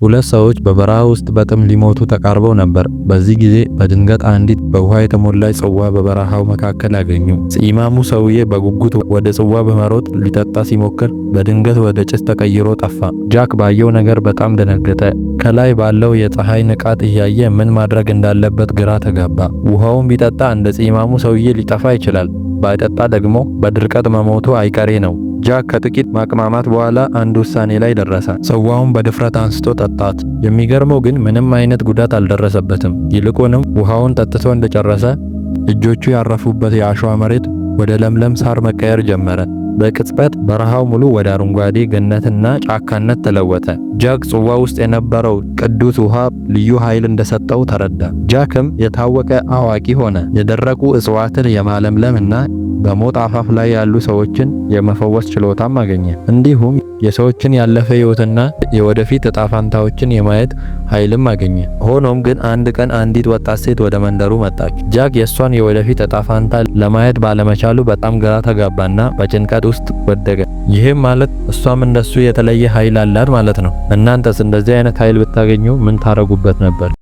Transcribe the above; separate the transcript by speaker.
Speaker 1: ሁለት ሰዎች በበረሃ ውስጥ በጥም ሊሞቱ ተቃርበው ነበር። በዚህ ጊዜ በድንገት አንዲት በውሃ የተሞላች ጽዋ በበረሃው መካከል አገኙ። ፂማሙ ሰውዬ በጉጉት ወደ ጽዋ በመሮጥ ሊጠጣ ሲሞክር በድንገት ወደ ጭስ ተቀይሮ ጠፋ። ጃክ ባየው ነገር በጣም ደነገጠ። ከላይ ባለው የፀሐይ ንቃት እያየ ምን ማድረግ እንዳለበት ግራ ተጋባ። ውሃውን ቢጠጣ እንደ ፂማሙ ሰውዬ ሊጠፋ ይችላል፣ ባይጠጣ ደግሞ በድርቀት መሞቱ አይቀሬ ነው። ጃክ ከጥቂት ማቅማማት በኋላ አንድ ውሳኔ ላይ ደረሰ። ጽዋውን በድፍረት አንስቶ ጠጣት። የሚገርመው ግን ምንም አይነት ጉዳት አልደረሰበትም። ይልቁንም ውሃውን ጠጥቶ እንደጨረሰ እጆቹ ያረፉበት የአሸዋ መሬት ወደ ለምለም ሳር መቀየር ጀመረ። በቅጽበት በረሃው ሙሉ ወደ አረንጓዴ ገነትና ጫካነት ተለወጠ። ጃክ ጽዋ ውስጥ የነበረው ቅዱስ ውሃ ልዩ ኃይል እንደሰጠው ተረዳ። ጃክም የታወቀ አዋቂ ሆነ። የደረቁ እጽዋትን የማለምለምና በሞት አፋፍ ላይ ያሉ ሰዎችን የመፈወስ ችሎታም አገኘ። እንዲሁም የሰዎችን ያለፈ ሕይወትና የወደፊት እጣ ፈንታዎችን የማየት ኃይልም አገኘ። ሆኖም ግን አንድ ቀን አንዲት ወጣት ሴት ወደ መንደሩ መጣች። ጃክ የሷን የወደፊት እጣ ፈንታ ለማየት ባለመቻሉ በጣም ግራ ተጋባና በጭንቀት ውስጥ ወደቀ። ይህም ማለት እሷም እንደሱ የተለየ ኃይል አላት ማለት ነው። እናንተስ እንደዚህ አይነት ኃይል ብታገኙ ምን ታረጉበት ነበር?